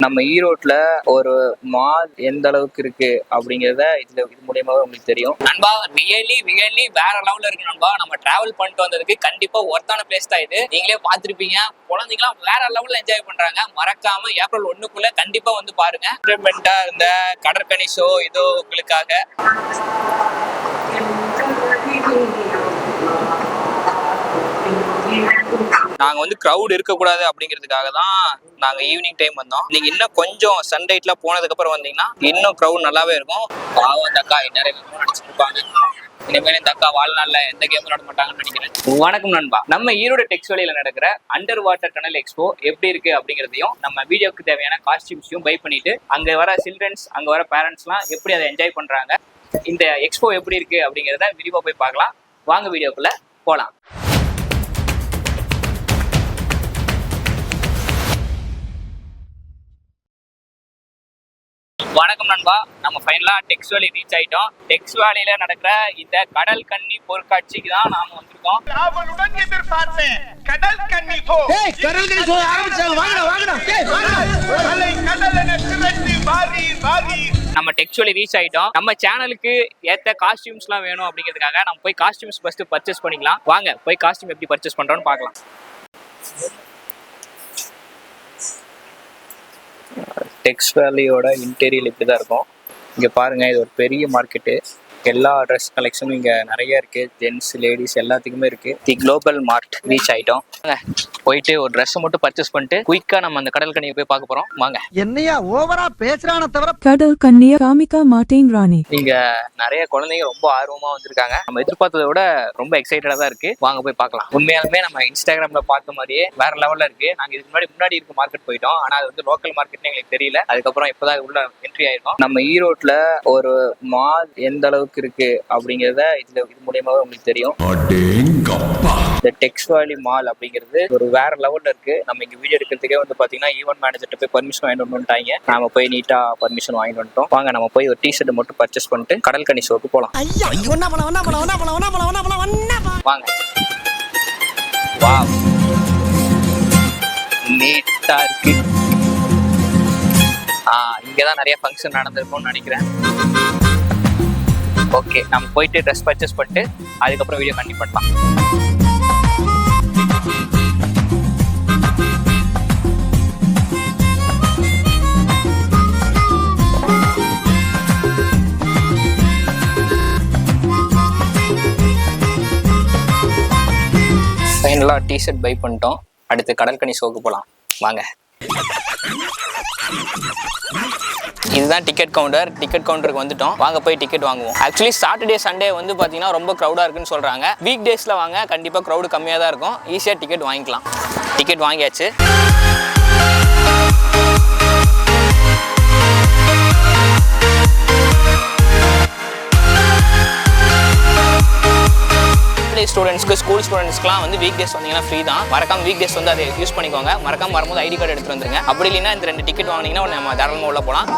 நம்ம ஈரோட்ல ஒரு மால் எந்த அளவுக்கு இருக்கு அப்படிங்கறத இது மூலியமாவே உங்களுக்கு தெரியும் நண்பா. ரியலி வேற லெவல்ல இருக்கு நண்பா. நம்ம டிராவல் பண்ணிட்டு வந்ததுக்கு கண்டிப்பா ஒர்த்தான பிளேஸ் தான் இது. நீங்களே பாத்துருப்பீங்க, குழந்தைங்களாம் வேற லெவல்ல என்ஜாய் பண்றாங்க. மறக்காம ஏப்ரல் 1க்குள்ள கண்டிப்பா வந்து பாருங்க. என்டர்டைன்மெண்டா இருந்த கடற்கனி ஷோ இதோ உங்களுக்காக. நாங்க வந்து கிரௌட் இருக்கக்கூடாது அப்படிங்கிறதுக்காக தான் நாங்க ஈவினிங் டைம் வந்தோம். நீங்க இன்னும் கொஞ்சம் சன்லைட்ல போனதுக்கு அப்புறம் வந்தீங்கன்னா இன்னும் கிரௌட் நல்லாவே இருக்கும். பாவம் அந்த அக்கா நிறைய நடிச்சிருப்பாங்க. இனிமேல் இந்த அக்கா வாழ்நாள்ல எந்த கேமும் விளையாட மாட்டாங்கன்னு நினைக்கிறேன். வணக்கம் நண்பா. நம்ம ஈரோடு டெக்ஸ் வேலியில நடக்கிற அண்டர் வாட்டர் டனல் எக்ஸ்போ எப்படி இருக்கு அப்படிங்கிறதையும் நம்ம வீடியோக்கு தேவையான காஸ்டியூம்ஸையும் பை பண்ணிட்டு அங்க வர சில்ட்ரன்ஸ் அங்க வர பேரண்ட்ஸ் எல்லாம் எப்படி அதை என்ஜாய் பண்றாங்க, இந்த எக்ஸ்போ எப்படி இருக்கு அப்படிங்கிறத விரிவா போய் பார்க்கலாம். வாங்க வீடியோக்குள்ள போலாம். வணக்கம் நண்பா. நம்ம ஃபைனலா டெக்ஸ் வேலி ரீச் ஆயிட்டோம். டெக்ஸ் வேலியில நடக்கிற இந்த கடல் கன்னி பொருட்காட்சிக்கு தான் நாம வந்திருக்கோம். கடல் கன்னி ஷோ ஆரம்பிச்சாங்க. வாங்கடா வாங்கடா. நம்ம டெக்ஸ் வேலி ரீச் ஆயிட்டோம். நம்ம சேனலுக்கு ஏத்த காஸ்டியூம்ஸ் எல்லாம் வேணும் அப்படிங்கிறதுக்காக நம்ம போய் காஸ்டியூம்ஸ் ஃபர்ஸ்ட் பர்ச்சேஸ் பண்ணிக்கலாம். வாங்க போய் காஸ்டியூம் எப்படி பர்ச்சேஸ் பண்றோம்னு பார்க்கலாம். டெக்ஸ் வேலியோட இன்டீரியல் இப்படி தான் இருக்கும். இங்கே பாருங்க, இது ஒரு பெரிய மார்க்கெட்டு. எல்லா ட்ரெஸ் கலெக்ஷனும் இங்கே நிறைய இருக்கு. ஜென்ஸ் லேடிஸ் எல்லாத்துக்குமே இருக்கு. தி குளோபல் மார்ட் ரீச் ஆயிட்டோம். போயிட்டு ஒரு ட்ரெஸ் மட்டும் பர்ச்சேஸ் பண்ணிட்டு குயிக்கா நம்ம அந்த கடல் கண்ணியை போய் பார்க்க போறோம். வாங்க. என்னையா ஓவரா பேசுறானே தவிர கடல் கண்ணிய காமிக்க மாட்டேன் ராணி. இங்க நிறைய குழந்தைங்க ரொம்ப ஆர்வமா வந்திருக்காங்க. நம்ம எதிர்பார்த்ததை விட ரொம்ப எக்ஸைட்டடா தான் இருக்கு. வாங்க போய் பார்க்கலாம். உண்மையாலுமே நம்ம இன்ஸ்டாகிராம்ல பார்த்த மாதிரியே வேற லெவல்ல இருக்கு. நாங்க இதுக்கு முன்னாடி இருக்க மார்க்கெட் போயிட்டோம். ஆனா அது வந்து லோக்கல் மார்க்கெட்னு எங்களுக்கு தெரியல. அதுக்கப்புறம் இப்பதான் உள்ள என்ட்ரி ஆயிருக்கோம். நம்ம ஈரோட்ல ஒரு மால் எந்த அளவுக்கு இருக்கு அப்படிங்கறத இது மூலியமாவே உங்களுக்கு தெரியும். இந்த டெக்ஸ் வேலி மால் அப்படிங்கிறது ஒரு வேற லெவல்ல இருக்கு. நம்ம இங்க வீடியோ எடுக்கிறதுக்கே வந்து பாத்தீங்கன்னா ஈவென்ட் மேனேஜர்ட்ட போய் பர்மிஷன் வாங்கிட்டு வந்துட்டாங்க. நாம போய் நீட்டா பர்மிஷன் வாங்கிட்டு வந்துட்டோம். வாங்க நம்ம போய் ஒரு டிஷர்ட் மட்டும் பர்ச்சேஸ் பண்ணிட்டு கடல் கனி ஷோக்கு போலாம். வாங்க. வாவ், நீட்டா இருக்கு. இங்கதான் நிறைய ஃபங்க்ஷன் நடந்திருக்கும்னு நினைக்கிறேன். ஓகே, நம்ம போயிட்டு ட்ரெஸ் பர்ச்சேஸ் பண்ணிட்டு அதுக்கப்புறம் வீடியோ கண்டினியூ பண்ணலாம். ஃபைனலாக டிஷர்ட் பை பண்ணிட்டோம். அடுத்து கடற்கனி ஷோக்கு போகலாம். வாங்க. இதுதான் டிக்கெட் கவுண்டர். டிக்கெட் கவுண்டருக்கு வந்துட்டோம். வாங்க போய் டிக்கெட் வாங்குவோம். ஆக்சுவலி சாட்டர்டே சண்டே வந்து பார்த்தீங்கன்னா ரொம்ப க்ரௌடாக இருக்குன்னு சொல்கிறாங்க. வீக் டேஸில் வாங்க, கண்டிப்பாக க்ரௌடு கம்மியாக தான் இருக்கும். ஈஸியாக டிக்கெட் வாங்கிக்கலாம். டிக்கெட் வாங்கியாச்சு. ஸ்டூடெண்ட்ஸ்க்கு, ஸ்கூல் ஸ்டூடெண்ட்ஸ்க்குலாம் வந்து வீக் டேஸ் வந்தீங்கன்னா ஃப்ரீ தான். மறக்காம வீக் டேஸ் வந்து அதை யூஸ் பண்ணிக்கோங்க. மறக்காம வரும்போது ஐடி கார்டு எடுத்துட்டு வந்துருங்க. அப்படி இல்லைன்னா இந்த 2 டிக்கெட் வாங்கினீங்கன்னா நம்ம தாராளமாக உள்ள போகலாம்.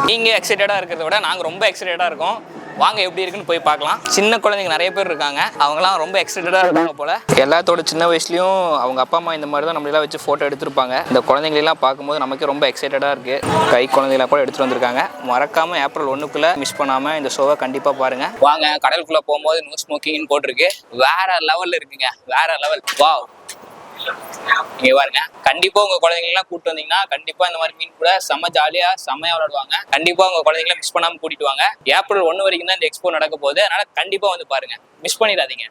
நீங்கள் எக்ஸைட்டடாக இருக்கிறத விட நாங்கள் ரொம்ப எக்ஸைட்டடாக இருக்கோம். வாங்க எப்படி இருக்குன்னு போய் பார்க்கலாம். சின்ன குழந்தைங்க நிறைய பேர் இருக்காங்க. அவங்களாம் ரொம்ப எக்ஸைட்டடாக இருக்காங்க போல. எல்லாத்தோட சின்ன வயசுலையும் அவங்க அப்பா அம்மா இந்த மாதிரி தான் நம்மளெல்லாம் வச்சு ஃபோட்டோ எடுத்திருப்பாங்க. இந்த குழந்தைங்களெல்லாம் பார்க்கும்போது நமக்கு ரொம்ப எக்ஸைட்டடாக இருக்குது. கை குழந்தைங்களாம் கூட எடுத்துகிட்டு வந்திருக்காங்க. மறக்காமல் ஏப்ரல் 1க்குள்ள மிஸ் பண்ணாமல் இந்த ஷோவை கண்டிப்பாக பாருங்கள். வாங்க. கடலுக்குள்ளே போகும்போது நோ ஸ்மோக்கிங்னு போட்டிருக்கு. வேற லெவலில் இருக்குங்க. வேற லெவல். வாவ். இங்க பாருங்க. கண்டிப்பா உங்க குழந்தைங்கலாம் கூப்பிட்டு வந்தீங்கன்னா கண்டிப்பா இந்த மாதிரி மீன் கூட செம்ம ஜாலியா செம்மையா விளையாடுவாங்க. கண்டிப்பா உங்க குழந்தைங்களை மிஸ் பண்ணாம கூட்டிட்டு வாங்க. ஏப்ரல் 1 வரைக்கும் தான் இந்த எக்ஸ்போ நடக்க போகுது. அதனால கண்டிப்பா வந்து பாருங்க. மிஸ் பண்ணிடாதீங்க.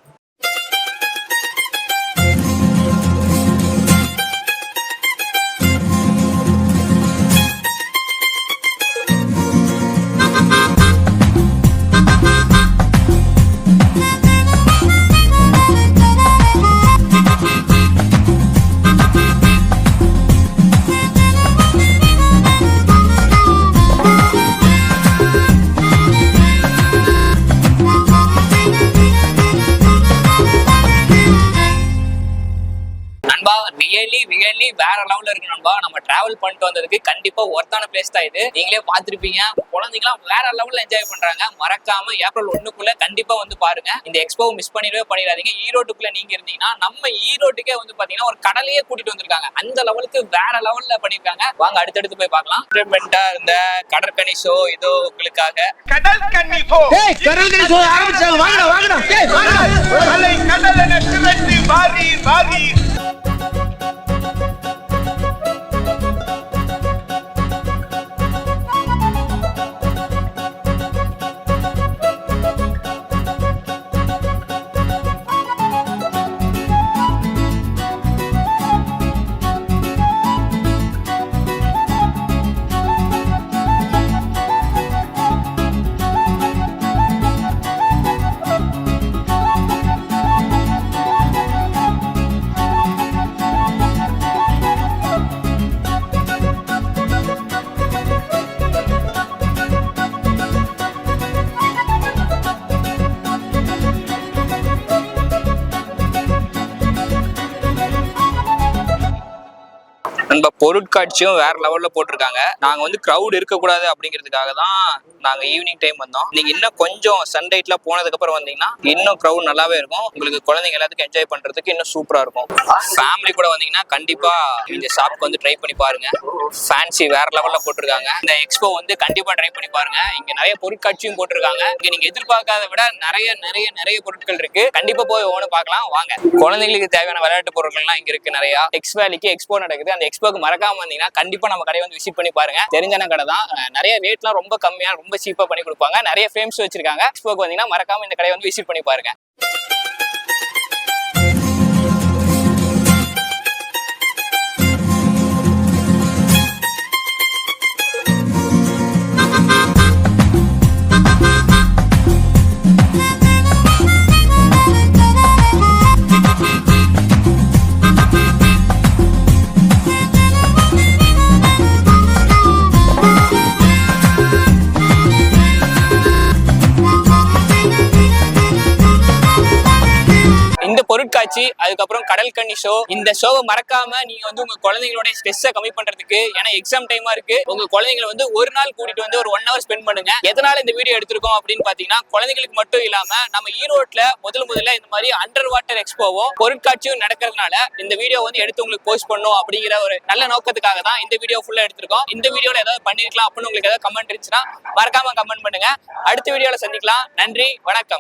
நண்பா ரியலி வேற லெவல்ல இருக்கு நண்பா. நம்ம டிராவல் பண்ணிட்டு வந்ததுக்கு கண்டிப்பா ஒர்த்தான பிளேஸ் தான் இது. நீங்களே பாத்துருப்பீங்க, குழந்தைங்களாம் வேற லெவல்ல என்ஜாய் பண்றாங்க. மறக்காம ஏப்ரல் 1க்குள்ள கண்டிப்பா வந்து பாருங்க. இந்த எக்ஸ்போ மிஸ் பண்ணிடாதீங்க. ஈரோட்டுக்குள்ள நீங்க இருந்தீங்கன்னா நம்ம ஈரோட்டுக்கே வந்து பாத்தீங்கன்னா ஒரு கடலையே கூட்டிட்டு வந்திருக்காங்க. அந்த லெவலுக்கு வேற லெவல்ல பண்ணிருக்காங்க. வாங்க அடுத்தடுத்து போய் பார்க்கலாம். இந்த கடற்கனி ஷோ இதோ உங்களுக்காக. கடல் கன்னி போ. ஏய் கடல்கறி ஷோ ஆரம்பிச்சாங்க. வாங்கடா வாங்கடா. ஏய் வாங்கடா. கடலை கடலென திரட்டி வாரி நம்ம பொருட்காட்சியும் வேற லெவல்ல போட்டிருக்காங்க. நாங்க வந்து கிரௌட் இருக்கக்கூடாது அப்படிங்கிறதுக்காக தான் நாங்க ஈவினிங் டைம் வந்தோம். நீங்க இன்னும் கொஞ்சம் சன்லைட்ல போனதுக்கு அப்புறம் வந்தீங்கன்னா இன்னும் கிரௌட் நல்லாவே இருக்கும். உங்களுக்கு குழந்தைங்க எல்லாத்துக்கும் என்ஜாய் பண்றதுக்கு இன்னும் சூப்பரா இருக்கும். ஃபேமிலி கூட வந்தீங்கன்னா கண்டிப்பா இந்த ஷாப்க்கு வந்து ட்ரை பண்ணி பாருங்க. ஃபேன்சி வேற லெவல்ல போட்டிருக்காங்க. இந்த எக்ஸ்போ வந்து கண்டிப்பா ட்ரை பண்ணி பாருங்க. இங்க நிறைய பொருட்காட்சியும் போட்டிருக்காங்க. இங்க நீங்க எதிர்பார்க்காத விட நிறைய பொருட்கள் இருக்கு. கண்டிப்பா போய் ஒவ்வொன்று பார்க்கலாம் வாங்க. குழந்தைங்களுக்கு தேவையான விளையாட்டு பொருட்கள்லாம் இங்க இருக்கு நிறைய. எக்ஸ் வேலிக்கு எக்ஸ்போ நடக்குது. அந்த எக்ஸ்போக்கு மறக்காம வந்தீங்கன்னா கண்டிப்பா நம்ம கடையை வந்து விசிட் பண்ணி பாருங்க. தெரிஞ்சான கடை தான். நிறைய ரேட்லாம் ரொம்ப கம்மியா ரொம்ப சீப்பா பண்ணி கொடுப்பாங்க. நிறைய ஃப்ரேம்ஸ் வச்சிருக்காங்க. எக்ஸ்போக்கு வந்தீங்கன்னா மறக்காம இந்த கடையை வந்து விசிட் பண்ணி பாருங்க. பொருட்காட்சி, அதுக்கப்புறம் கடல் கன்னி ஷோ. இந்த ஷோவை மறக்காம நீங்க வந்து உங்க குழந்தைங்களோட ஸ்ட்ரெஸ்ஸை கம்மி பண்றதுக்கு, ஏன்னா எக்ஸாம் டைமா இருக்கு, உங்க குழந்தைங்களை வந்து ஒரு நாள் கூட்டிட்டு வந்து ஒரு 1 hour ஸ்பெண்ட் பண்ணுங்க. எதனால இந்த வீடியோ எடுத்திருக்கோம் அப்படின்னு பாத்தீங்கன்னா குழந்தைங்களுக்கு மட்டும் இல்லாம நம்ம ஈரோட்ல முதல்ல இந்த மாதிரி அண்டர் வாட்டர் எக்ஸ்போவும் பொருட்காட்சியும் நடக்கிறதுனால இந்த வீடியோ வந்து எடுத்து உங்களுக்கு போஸ்ட் பண்ணும் அப்படிங்கிற ஒரு நல்ல நோக்கத்துக்காக தான் இந்த வீடியோ ஃபுல்லா எடுத்திருக்கோம். இந்த வீடியோல ஏதாவது பண்ணிருக்கலாம் அப்படின்னு உங்களுக்கு ஏதாவது கமெண்ட் இருந்துச்சுன்னா மறக்காம கமெண்ட் பண்ணுங்க. அடுத்த வீடியோல சந்திக்கலாம். நன்றி, வணக்கம்.